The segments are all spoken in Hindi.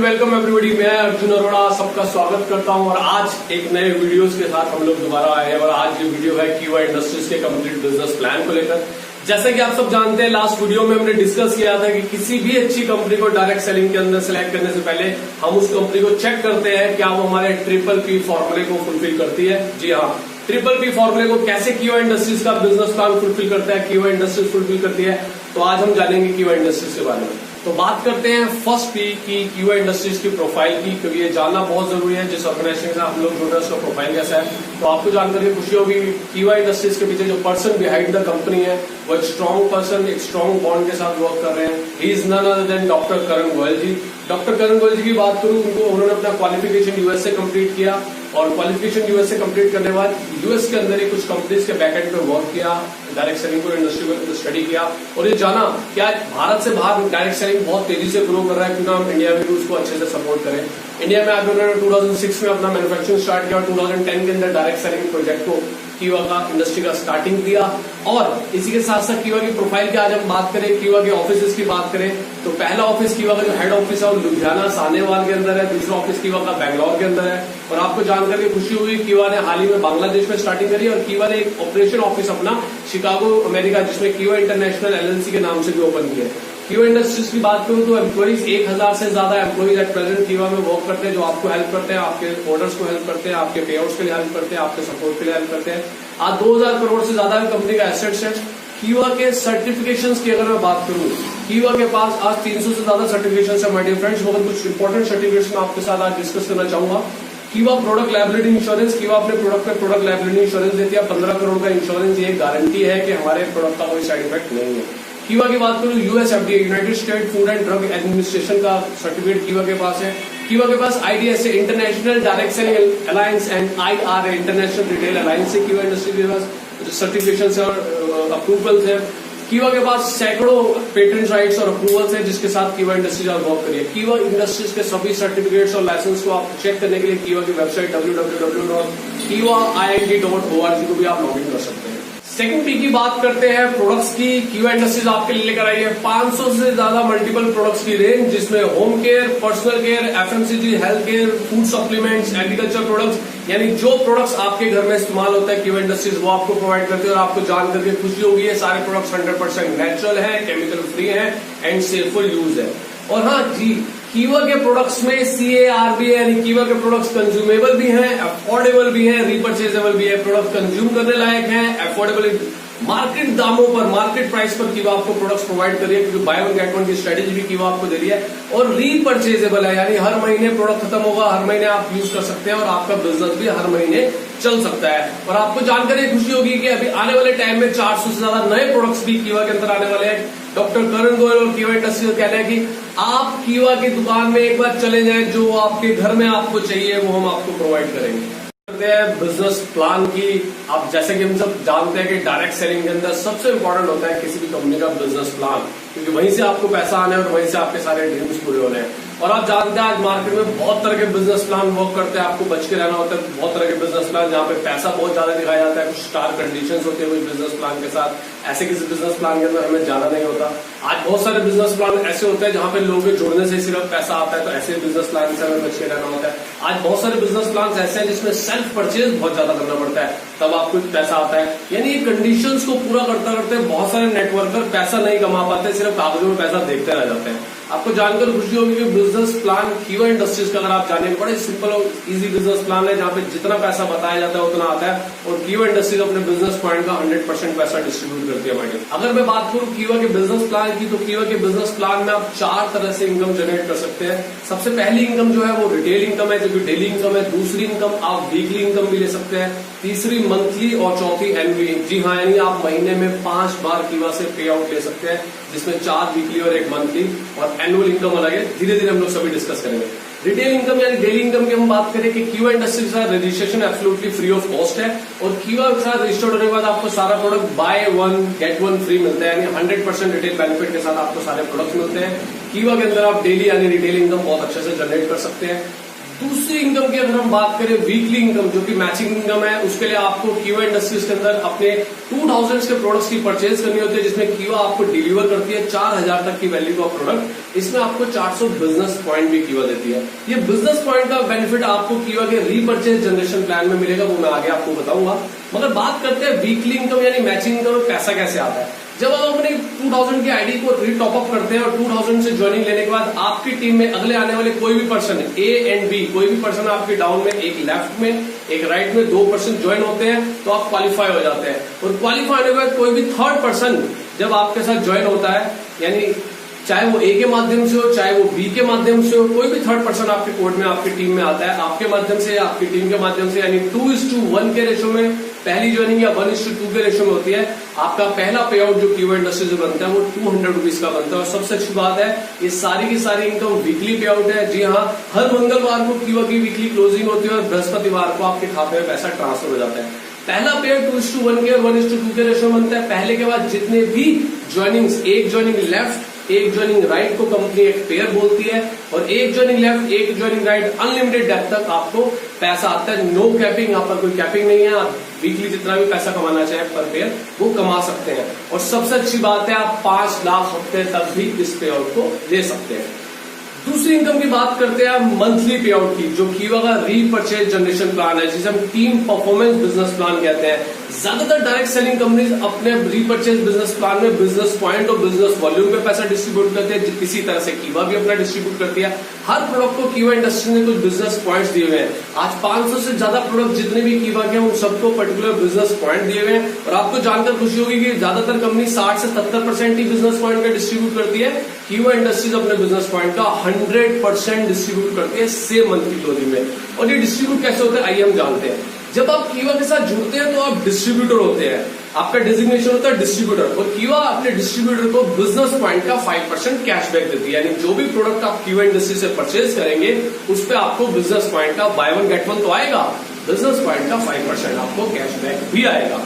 Welcome everybody. मैं अर्जुन अरोड़ा सबका स्वागत करता हूं और आज एक नए वीडियोस के साथ हम लोग दोबारा आए हैं और आज ये वीडियो है कीवा इंडस्ट्रीज के कंप्लीट बिजनेस प्लान को लेकर। जैसा कि आप सब जानते हैं, लास्ट वीडियो में हमने डिस्कस किया था कि किसी भी अच्छी कंपनी को डायरेक्ट सेलिंग के अंदर सेलेक्ट करने से पहले हम उस कंपनी को चेक करते हैं क्या वो हमारे PPP फॉर्मूले को फुलफिल करती है। जी हाँ, PPP फॉर्मूले को कैसे कीवा इंडस्ट्रीज का बिजनेस प्लान फुलफिल करता है, कीवा इंडस्ट्रीज फुलफिल करती है। तो आज हम जानेंगे कीवा इंडस्ट्रीज के बारे में। तो बात करते हैं फर्स्ट पी की कीवा इंडस्ट्रीज की प्रोफाइल की, क्योंकि ये जानना बहुत जरूरी है जिस ऑर्गेनाइजेशन से हम लोग जुड़ रहे हैं उसका प्रोफाइल कैसा है। तो आपको जानकर के खुशी होगी कीवा इंडस्ट्रीज के पीछे जो पर्सन बिहाइंड द कंपनी है वो एक स्ट्रॉन्ग पर्सन, एक स्ट्रॉन्ग बॉन्ड के साथ वर्क कर रहे हैं। He is none other than doctor Karan Goyal ji. Doctor Karan Goyal ji की बात करूं, उन्होंने अपना क्वालिफिकेशन यूएस से कंप्लीट किया और क्वालिफिकेशन यूएस से कंप्लीट करने के बाद यूएस के अंदर ही कुछ कंपनीज के बैकएंड पे वर्क किया, डायरेक्ट सेलिंग को इंडस्ट्री को स्टडी किया और ये जाना कि आज भारत से बाहर डायरेक्ट सेलिंग बहुत तेजी से ग्रो कर रहा है, क्योंकि हम इंडिया में भी उसको अच्छे से सपोर्ट करें। इंडिया में आगे उन्होंने 2006 में अपना मैन्युफैक्चरिंग स्टार्ट किया और 2010 के अंदर डायरेक्ट सेलिंग प्रोजेक्ट को कीवा का इंडस्ट्री का स्टार्टिंग दिया। और इसी के साथ साथ कीवा की प्रोफाइल की आज हम बात करें, कीवा के ऑफिस की बात करें तो पहला ऑफिस कीवा का जो हेड ऑफिस है वो लुधियाना सानेवाल के अंदर है, दूसरा ऑफिस कीवा का बैंगलोर के अंदर है। और आपको जानकर के खुशी हुई कीवा ने हाल ही में बांग्लादेश में स्टार्टिंग करी और कीवा ने एक ऑपरेशन ऑफिस अपना शिकागो अमेरिका जिसमें कीवा इंटरनेशनल LLC के नाम से भी ओपन किया है। कीवा इंडस्ट्रीज की बात करूं तो एम्प्लॉइज 1000 से ज्यादा एम्प्लॉइज एट प्रेजेंट कीवा में वर्क करते हैं, जो आपको हेल्प करते हैं, आपके ऑर्डर्स को हेल्प करते हैं, आपके पे आउट्स के लिए हेल्प करते हैं, आपके सपोर्ट के लिए हेल्प करते हैं। आज 2000 करोड़ से ज्यादा कंपनी का एसेट्स है। कीवा के सर्टिफिकेशंस की अगर मैं बात करूं, कीवा के पास आज 300 से ज्यादा सर्टिफिकेशन है। माय डियर फ्रेंड्स, बहुत कुछ इंपॉर्टेंट सर्टिफिकेट्स मैं आपके साथ आज डिस्कस करना चाहूंगा। कीवा प्रोडक्ट लायबिलिटी इंश्योरेंस, कीवा अपने प्रोडक्ट पे प्रोडक्ट लायबिलिटी इंश्योरेंस देती है 15 करोड़ का इंश्योरेंस। ये गारंटी है कि हमारे प्रोडक्ट का कोई साइड इफेक्ट नहीं है। कीवा की बात करूं, US FDA United state food and drug administration का सर्टिफिकेट कीवा के पास है। कीवा के पास IDSA international direct selling alliance and IRA international retail alliance से कीवा इंडस्ट्री के पास सर्टिफिकेशन और अप्रूवल्स है। कीवा के पास सैकड़ों पेटेंट राइट्स और अप्रूवल्स है जिसके साथ कीवा इंडस्ट्रीज आज वर्क करिए। कीवा इंडस्ट्रीज के सभी सर्टिफिकेट्स और लाइसेंस को आप चेक करने के लिए कीवा की वेबसाइट www.kiwaint.org को भी आप लॉग इन कर सकते हैं। सेकंड पी की बात करते हैं प्रोडक्ट्स की। कीवा इंडस्ट्रीज आपके लिए लेकर आई है 500 से ज्यादा मल्टीपल प्रोडक्ट्स की रेंज, जिसमें home care, personal care, FMCG, health care, food supplements, agriculture products, यानी जो प्रोडक्ट्स आपके घर में इस्तेमाल होता है कीवा इंडस्ट्रीज वो आपको प्रोवाइड करती है। और आपको जान करके खुशी होगी ये सारे प्रोडक्ट्स 100% नेचुरल है, केमिकल फ्री है एंड सेफ फॉर यूज है। और हाँ जी, कीवा के प्रोडक्ट्स में CAR भी है, यानी कीवा के प्रोडक्ट्स कंज्यूमेबल भी हैं, अफोर्डेबल भी हैं, रिपर्चेजेबल भी है। प्रोडक्ट कंज्यूम करने लायक हैं, अफोर्डेबल, मार्केट दामों पर, मार्केट प्राइस पर कीवा आपको प्रोडक्ट्स प्रोवाइड कर रही है, क्योंकि बाय वन गेट वन की स्ट्रेटेजी भी कीवा आपको दे रही है। और रीपर्चेजेबल है, यानी हर महीने प्रोडक्ट खत्म होगा, हर महीने आप यूज कर सकते हैं और आपका बिजनेस भी हर महीने चल सकता है। और आपको जानकर ये खुशी होगी कि अभी आने वाले टाइम में 400 से ज्यादा नए प्रोडक्ट्स भी कीवा के अंदर आने वाले हैं। डॉक्टर करण गोयल और कीवा इंडस्ट्री कहना है कि आप कीवा की दुकान में एक बार चले जाएं, जो आपके घर में आपको चाहिए वो हम आपको प्रोवाइड करेंगे। बिजनेस प्लान की, आप जैसे कि हम सब जानते हैं कि डायरेक्ट सेलिंग के अंदर सबसे इंपॉर्टेंट होता है किसी भी कंपनी का बिजनेस प्लान, क्योंकि वहीं से आपको पैसा आना है और वहीं से आपके सारे ड्रीम्स पूरे होने हैं। और आप जानते हैं आज मार्केट में बहुत तरह के बिजनेस प्लान वर्क करते हैं, आपको बच के रहना होता है। बहुत तरह के बिजनेस प्लान जहाँ पे पैसा बहुत ज्यादा दिखाया जाता है, कुछ स्टार कंडीशंस होते हैं कुछ बिजनेस प्लान के साथ, ऐसे किसी बिजनेस प्लान के अंदर हमें जाना नहीं होता। आज बहुत सारे बिजनेस प्लान ऐसे होते हैं जहाँ पे लोगों के जुड़ने से सिर्फ पैसा आता है, तो ऐसे बिजनेस प्लान से हमें बच के रहना होता है। आज बहुत सारे बिजनेस प्लान ऐसे हैं जिसमें सेल्फ परचेज बहुत ज्यादा करना पड़ता है, तब आपको पैसा आता है। यानी ये कंडीशंस को पूरा करते करते बहुत सारे नेटवर्कर पैसा नहीं कमा पाते, सिर्फ कागजों में पैसा देखते रह जाते हैं। आपको जानकर खुशी होगी कि बिजनेस प्लान कीवा इंडस्ट्रीज का अगर आप जानेंगे, बड़े सिंपल और इजी बिजनेस प्लान है जहाँ पे जितना पैसा बताया जाता है उतना आता है और कीवा इंडस्ट्रीज अपने बिजनेस पॉइंट का 100% पैसा डिस्ट्रीब्यूट करती है मार्केट। अगर मैं बात करूं कीवा के बिजनेस प्लान की, तो कीवा के बिजनेस प्लान में आप 4 तरह से इनकम जनरेट कर सकते हैं। सबसे पहली इनकम जो है वो रिटेल इनकम है, जो कि डेली इनकम है। दूसरी इनकम आप वीकली इनकम भी ले सकते हैं, तीसरी मंथली और चौथी एनुअली। जी हाँ, यानी आप महीने में 5 बार कीवा से पे आउट ले सकते हैं, जिसमें 4 वीकली और 1 मंथली, और एनुअल इनकम अलग है। धीरे धीरे हम लोग सभी डिस्कस करेंगे। रिटेल इनकम यानी डेली इनकम की हम बात करें कि कीवा इंडस्ट्री के साथ registration absolutely free of cost है और कीवा के साथ रजिस्टर्ड होने के बाद आपको सारा product by one get one free मिलता है, यानी 100% रिटेल बेनिफिट के साथ आपको सारे प्रोडक्ट्स मिलते हैं। कीवा के अंदर आप डेली यानी रिटेल इनकम बहुत अच्छे से जनरेट कर सकते हैं। दूसरी इनकम की अगर हम बात करें वीकली इनकम, जो कि मैचिंग इनकम है, उसके लिए आपको कीवा इंडस्ट्रीज के अंदर अपने 2000 के प्रोडक्ट्स की परचेज करनी होती है, जिसमें कीवा आपको डिलीवर करती है 4000 तक की वैल्यू का प्रोडक्ट। इसमें आपको 400 बिजनेस पॉइंट भी कीवा देती है। ये बिजनेस पॉइंट का बेनिफिट आपको कीवा के रीपरचेज जनरेशन प्लान में मिलेगा, वो मैं आगे आपको बताऊंगा। मगर बात करते हैं वीकली इनकम यानी मैचिंग इनकम में पैसा कैसे आता है। जब आप अपने 2000 की आईडी को रीटॉप अप करते हैं और 2000 से ज्वाइनिंग लेने के बाद आपकी टीम में अगले आने वाले कोई भी पर्सन है, ए एंड बी, कोई भी पर्सन आपके डाउन में, एक लेफ्ट में एक राइट में 2 पर्सन ज्वाइन होते हैं, तो आप क्वालिफाई हो जाते हैं। और क्वालिफाई होने के बाद कोई भी थर्ड पर्सन जब आपके साथ ज्वाइन होता है, यानी चाहे वो ए के माध्यम से हो, चाहे वो बी के माध्यम से हो, कोई भी थर्ड पर्सन आपके कोड में आपकी टीम में आता है, आपके माध्यम से, आपकी टीम के माध्यम से, यानी 2:1 के रेशो में पहली ज्वाइनिंग या 1:2 के रेशो में होती है। आपका पहला पे आउट जो कीवा इंडस्ट्री से बनता है वो 200 रुपीज का बनता है। और सबसे अच्छी बात है, ये सारी की सारी इनकम वीकली पे आउट है। जी हाँ, हर मंगलवार को कीवा की वीकली क्लोजिंग होती है और बृहस्पतिवार को आपके खाते में पैसा ट्रांसफर हो जाता है। पहला पेयर 2:1 के और 1:2 के रेशो बनता है। पहले के बाद जितने भी ज्वाइनिंग्स, एक ज्वाइनिंग लेफ्ट एक ज्वाइनिंग राइट को कंपनी एक पेयर बोलती है, और एक ज्वाइनिंग लेफ्ट एक ज्वाइनिंग राइट अनलिमिटेड डेप्थ तक आपको पैसा आता है। नो कैपिंग, यहाँ पर कोई कैपिंग नहीं है। आप वीकली जितना भी पैसा कमाना चाहे पर पेयर वो कमा सकते हैं। और सबसे अच्छी बात है, आप 5 लाख हफ्ते तक भी इस पे आउट को ले सकते हैं। दूसरी इनकम की बात करते हैं मंथली पे आउट की, जो कीवा का रीपरचेज जनरेशन प्लान है, जिसे हम टीम परफॉर्मेंस बिजनेस प्लान कहते हैं। ज्यादातर डायरेक्ट सेलिंग कंपनीज अपने रीपरचेज बिजनेस प्लान में बिजनेस पॉइंट और बिजनेस वॉल्यूम पे पैसा डिस्ट्रीब्यूट करते हैं। इसी तरह से कीवा भी अपना डिस्ट्रीब्यूट करती है। हर प्रोडक्ट को कीवा इंडस्ट्री ने कुछ बिजनेस पॉइंट्स दिए हुए हैं। आज 500 से ज्यादा प्रोडक्ट जितने भी कीवा के उन सबको पर्टिकुलर बिजनेस पॉइंट दिए हुए हैं। और आपको जानकर खुशी होगी कि ज्यादातर कंपनी 60 से 70% ही बिजनेस पॉइंट का डिस्ट्रीब्यूट करती है। कीवा इंडस्ट्रीज अपने बिजनेस पॉइंट का 100% डिस्ट्रीब्यूट करती है सेम मंथ की क्लोजिंग में। और ये डिस्ट्रीब्यूट कैसे होता है आइए हम जानते हैं। जब आप कीवा के साथ जुड़ते हैं तो आप डिस्ट्रीब्यूटर होते हैं, आपका डिजिग्नेशन होता है डिस्ट्रीब्यूटर। और कीवा अपने डिस्ट्रीब्यूटर को बिजनेस पॉइंट का 5% कैशबैक देती है। यानी जो भी प्रोडक्ट आप कीवा इंडस्ट्री से परचेज करेंगे उस पर आपको बिजनेस पॉइंट का बाय 1 गेट 1 तो आएगा, बिजनेस पॉइंट का 5% आपको कैशबैक भी आएगा।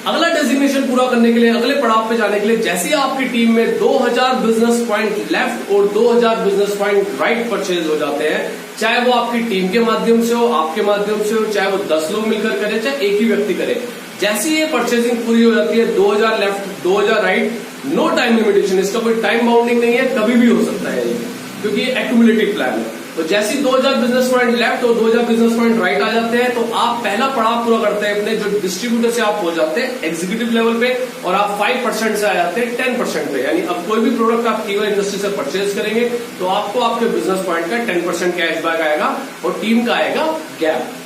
अगला डेजिग्नेशन पूरा करने के लिए, अगले पड़ाव पे जाने के लिए, जैसे ही आपकी टीम में 2000 बिजनेस पॉइंट लेफ्ट और 2000 बिजनेस पॉइंट राइट परचेज हो जाते हैं, चाहे वो आपकी टीम के माध्यम से हो, आपके माध्यम से हो, चाहे वो 10 लोग मिलकर करें, चाहे एक ही व्यक्ति करे, जैसे ये परचेजिंग पूरी हो जाती है 2000 left 2000 right, no time limitation, इसका कोई टाइम बाउंडिंग नहीं है, कभी भी हो सकता है ये, क्योंकि ये एक्यूमुलेटिव प्लान है। तो जैसे 2000 बिजनेस पॉइंट लेफ्ट और 2000 बिजनेस पॉइंट राइट आ जाते हैं, तो आप पहला पड़ाव पूरा करते हैं अपने, जो डिस्ट्रीब्यूटर से आप हो जाते हैं एग्जीक्यूटिव लेवल पे, और आप 5% से आ जाते हैं 10% पे। यानी अब कोई भी प्रोडक्ट आप कीवा इंडस्ट्री से परचेज करेंगे तो आपको आपके बिजनेस पॉइंट का 10% कैशबैक आएगा और टीम का आएगा गैप।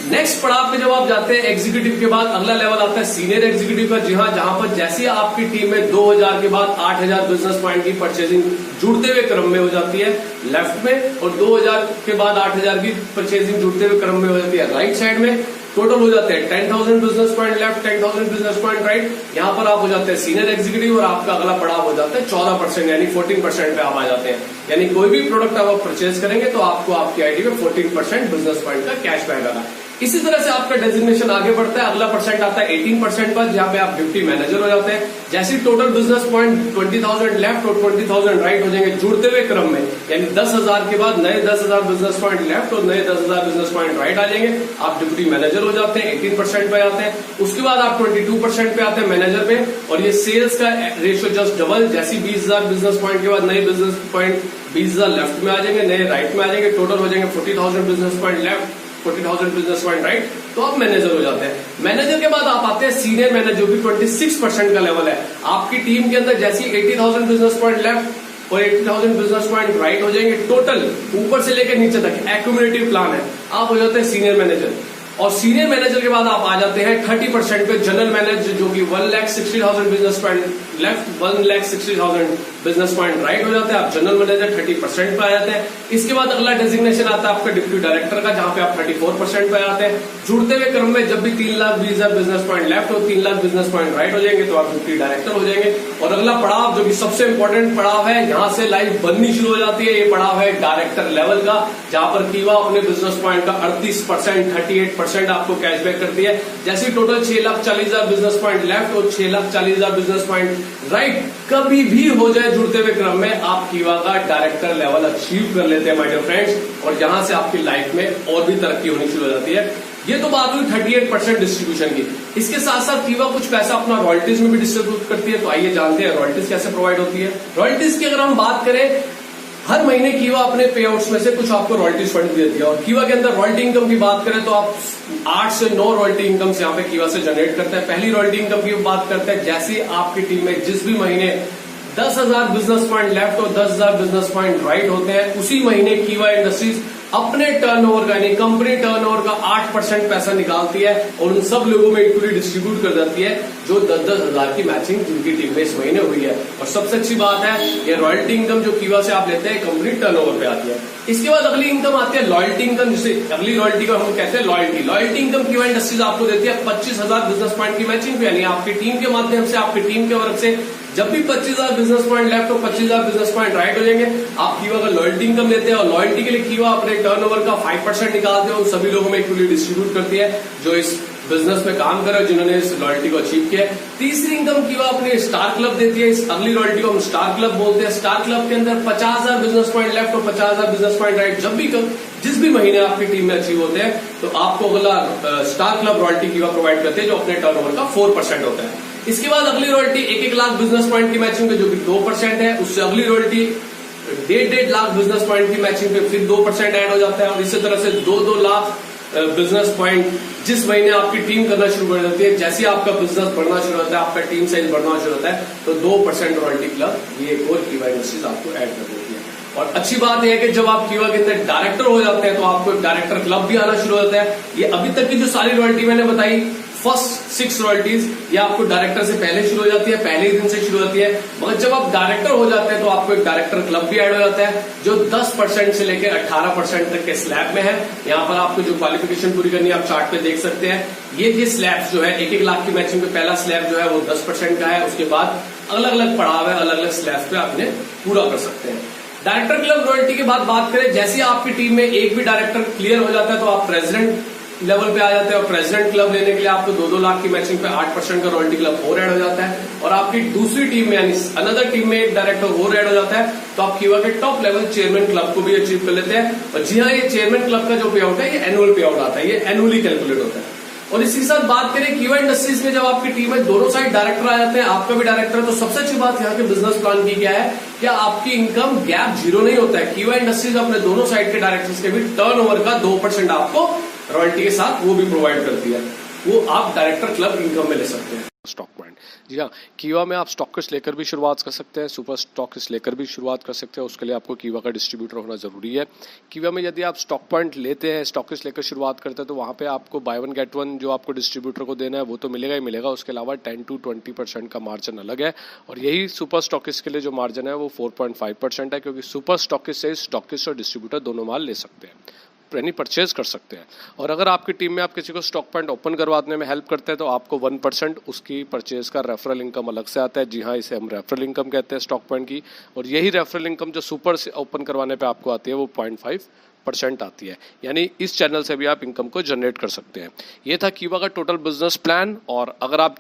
नेक्स्ट पड़ाव पे जब आप जाते हैं एग्जीक्यूटिव के बाद, अगला लेवल आता है सीनियर एग्जीक्यूटिव का। जी हाँ, जहां पर जैसे आपकी टीम में 2000 के बाद 8000 बिजनेस पॉइंट की परचेजिंग जुड़ते हुए क्रम में हो जाती है लेफ्ट में, और 2000 के बाद 8000 की परचेजिंग जुड़ते हुए क्रम में हो जाती है राइट साइड में। टोटल हो जाते हैं 10,000 business point left, 10,000 business point right. यहाँ पर आप हो जाते हैं सीनियर एग्जीक्यूटिव, और आपका अगला पड़ाव हो जाता है 14% यानी 14% पे आप आ जाते हैं। यानी कोई भी प्रोडक्ट आप परचेज करेंगे तो आपको आपकी आईडी में 14% बिजनेस पॉइंट का कैशबैक आएगा। इसी तरह से आपका डेजिग्नेशन आगे बढ़ता है। अगला परसेंट आता है 18% पर, जहां पे आप डिप्टी मैनेजर हो जाते हैं। जैसे टोटल बिजनेस पॉइंट 20,000 लेफ्ट और 20,000 राइट हो जाएंगे जुड़ते हुए क्रम में, यानी 10,000 के बाद नए 10,000 बिजनेस पॉइंट लेफ्ट और नए 10,000 बिजनेस पॉइंट राइट आ जाएंगे, आप डिप्टी मैनेजर हो जाते हैं, 18% पे आते हैं। उसके बाद आप 22% पे आते हैं मैनेजर में, और ये सेल्स का रेशियो जस्ट डबल। जैसे 20,000 बिजनेस पॉइंट के बाद नए बिजनेस पॉइंट 20,000 लेफ्ट में आ जाएंगे, नए राइट में आ जाएंगे, टोटल हो जाएंगे 40,000 business point left, 40,000 business point right, तो आप मैनेजर हो जाते हैं। मैनेजर के बाद आप आते हैं सीनियर मैनेजर, जो कि 26% का लेवल है। आपकी टीम के अंदर जैसे 80,000 बिजनेस पॉइंट लेफ्ट और 80,000 बिजनेस पॉइंट राइट हो जाएंगे, टोटल ऊपर से लेकर नीचे तक एक्यूमुलेटिव प्लान है, आप हो जाते हैं सीनियर मैनेजर। और सीनियर मैनेजर के बाद आप आ जाते हैं 30% पे जनरल मैनेजर, जो कि 1,60,000 business point left, 1,60,000 business point right हो जाते हैं, आप जनरल मैनेजर 30% पे आ जाते हैं। इसके बाद अगला डेजिग्नेशन आता है आपका डिप्टी डायरेक्टर का, जहां पे आप 34% पे आते हैं। जुड़ते हुए क्रम में जब भी 3,20,000 बिजनेस पॉइंट लेफ्ट और 3,00,000 बिजनेस पॉइंट राइट हो जाएंगे तो आप डिप्टी डायरेक्टर हो जाएंगे। और अगला पड़ाव, जो कि सबसे इंपॉर्टेंट पड़ाव है, यहाँ से लाइफ बननी शुरू हो जाती है, ये पड़ाव है डायरेक्टर लेवल का, जहां पर कीवा अपने बिजनेस पॉइंट का 38%, 38% 5% आपको कैशबैक करती है। जैसे टोटल 6,40,000 बिजनेस पॉइंट लेफ्ट और 6,40,000 बिजनेस पॉइंट राइट कभी भी हो जाए जुड़ते हुए क्रम में आप कीवा का डायरेक्टर लेवल अचीव कर लेते हैं माय डियर फ्रेंड्स, और यहां से आपकी लाइफ में और भी तरक्की होनी शुरू हो जाती है। ये तो बात हुई 38% डिस्ट्रीब्यूशन की। इसके साथ साथ कीवा कुछ पैसा अपना रॉयल्टीज में भी डिस्ट्रीब्यूट करती है। तो आइए जानते हैं रॉयल्टीज कैसे प्रोवाइड होती है। रॉयल्टीज की अगर हम बात करें, हर महीने कीवा अपने पे आउट्स में से कुछ आपको रॉयल्टीज फंड देती है, और कीवा के अंदर रॉयल्टी इनकम की बात करें तो आप 8 से 9 रॉयल्टी इनकम यहाँ पे कीवा से जनरेट करते हैं। पहली रॉयल्टी इनकम की बात करते हैं, जैसे आपकी टीम में जिस भी महीने 10,000 बिजनेस पॉइंट लेफ्ट और 10,000 बिजनेस पॉइंट राइट होते हैं, उसी महीने कीवा इंडस्ट्रीज अपने टर्नओवर का यानी कंपनी टर्नओवर का 8% पैसा निकालती है और उन सब लोगों में इक्वली डिस्ट्रीब्यूट कर देती है जो 10-10 हजार की मैचिंग जिनकी टीम में इस महीने हुई है। और सबसे अच्छी बात है, ये रॉयल्टी इनकम जो कीवा से आप लेते हैं कंपनी टर्नओवर पे आती है। इसके बाद अगली इनकम आती है लॉयल्टी इनकम, जिसे अगली रॉयल्टी को हम कहते हैं लॉयल्टी। लॉयल्टी इनकम कीवा इंडस्ट्रीज आपको देती है 25,000 बिजनेस पॉइंट की मैचिंग पे, यानी आपकी टीम के माध्यम से, आपकी टीम के वर्क से जब भी 25,000 बिजनेस पॉइंट लेफ्ट और 25,000 बिजनेस पॉइंट राइट हो जाएंगे, आप कीवा का लॉयल्टी इनकम देते हैं। और लॉयल्टी के लिए कीवा अपने टर्नओवर का 5% निकालते हैं, उन सभी लोगों में इक्वली डिस्ट्रीब्यूट करती है जो इस बिजनेस में काम कर रहे हैं, जिन्होंने इस लॉयल्टी को अचीव किया है। तीसरी इनकम कीवा अपने स्टार क्लब देती है। इस अगली लॉयल्टी को हम स्टार क्लब बोलते हैं। स्टार क्लब के अंदर 50,000 बिजनेस पॉइंट लेफ्ट और 50,000 बिजनेस पॉइंट राइट जब भी जिस भी महीने आपकी टीम में अचीव होते हैं, तो आपको अगला स्टार क्लब रॉयल्टी कीवा प्रोवाइड करते हैं जो अपने टर्नओवर का 4% होता है। इसके बाद अगली रॉयल्टी 1-1 लाख बिजनेस पॉइंट की मैचिंग पे जो कि 2% है, उससे अगली रॉयल्टी 1.5 लाख बिजनेस पॉइंट की मैचिंग पे फिर 2% ऐड हो जाता है। और इसी तरह से 2-2 लाख बिजनेस पॉइंट जिस महीने आपकी टीम करना शुरू कर देती है, जैसे आपका बिजनेस बढ़ना शुरू होता है, आपका टीम साइज बढ़ना शुरू होता है, तो 2% रॉयल्टी क्लब ये एक और कीवा इंडस्ट्रीज आपको ऐड कर देती है। और अच्छी बात यह है कि जब आप कीवा के अंदर डायरेक्टर हो जाते हैं तो आपको एक डायरेक्टर क्लब भी आना शुरू होता है। ये अभी तक की जो सारी रॉयल्टी मैंने बताई, फर्स्ट 6 रॉयल्टीज ये आपको डायरेक्टर से पहले शुरू हो जाती है, पहले ही दिन से शुरू होती है। मगर जब आप डायरेक्टर हो जाते हैं तो आपको एक डायरेक्टर क्लब भी ऐड हो जाता है जो 10% से लेकर 18% तक के स्लैब में है। यहाँ पर आपको जो क्वालिफिकेशन पूरी करनी है आप चार्ट पे देख सकते हैं। ये स्लैब जो है 1-1 लाख की मैचिंग पे पहला स्लैब जो है वो 10% का है। उसके बाद अलग अलग पड़ाव है, अलग अलग स्लैब पे आपने पूरा कर सकते हैं। डायरेक्टर क्लब रॉयल्टी की बात करें, जैसे आपकी टीम में एक भी डायरेक्टर क्लियर हो जाता है तो आप प्रेसिडेंट लेवल पे आ जाते हैं। और प्रेसिडेंट क्लब लेने के लिए आपको 2-2 लाख की मैचिंग पे 8% का रॉयल्टी क्लब और ऐड हो जाता है। और आपकी दूसरी टीम में यानी अनदर टीम में एक डायरेक्टर और ऐड हो जाता है, तो आप कीवा के टॉप लेवल चेयरमैन क्लब को भी अचीव कर लेते हैं। और जी हाँ, ये चेयरमैन क्लब का जो पे आउट है ये एनुअल पे आउट आता है, ये एनुअली कैलकुलेट होता है। और इसी के साथ बात करें कीवा इंडस्ट्रीज में, जब आपकी टीम में दोनों साइड डायरेक्टर आ जाते हैं, आपका भी डायरेक्टर है, तो सबसे अच्छी बात यहाँ के बिजनेस प्लान की क्या है, क्या आपकी इनकम गैप 0 नहीं होता है। कीवा इंडस्ट्रीज अपने दोनों साइड के डायरेक्टर्स के भी टर्नओवर का 2% आपको रॉयल्टी के साथ वो भी प्रोवाइड करती है, वो आप डायरेक्टर क्लब इनकम में ले सकते हैं। स्टॉक पॉइंट, जी हाँ, कीवा में आप स्टॉकिस्ट लेकर भी शुरुआत कर सकते हैं, सुपर स्टॉकिस्ट लेकर भी शुरुआत कर सकते हैं। उसके लिए आपको कीवा का डिस्ट्रीब्यूटर होना जरूरी है। कीवा में यदि आप स्टॉक पॉइंट लेते हैं, स्टॉकिस्ट लेकर शुरुआत करते हैं, तो वहाँ पे आपको बाय 1 गेट 1 जो आपको डिस्ट्रीब्यूटर को देना है वो तो मिलेगा ही मिलेगा। उसके अलावा 10 to 20% का मार्जिन अलग है। और यही सुपर स्टॉकिस्ट के लिए जो मार्जिन है वो 4.5% है, क्योंकि सुपर स्टॉकिस्ट से स्टॉकिस्ट और डिस्ट्रीब्यूटर दोनों माल ले सकते हैं, यानी परचेज कर सकते हैं। और अगर आपकी टीम में आप किसी को स्टॉक पॉइंट ओपन करवाने में हेल्प करते हैं तो आपको 1% उसकी परचेज का रेफरल इनकम अलग से आता है। जी हाँ, इसे हम रेफरल इनकम कहते हैं स्टॉक पॉइंट की। और यही रेफरल इनकम जो सुपर से ओपन करवाने पे आपको आती है वो 0.5% आती है, यानी इस चैनल से भी आप इनकम को जनरेट कर सकते हैं। ये था कीवा का टोटल बिजनेस प्लान। और अगर आप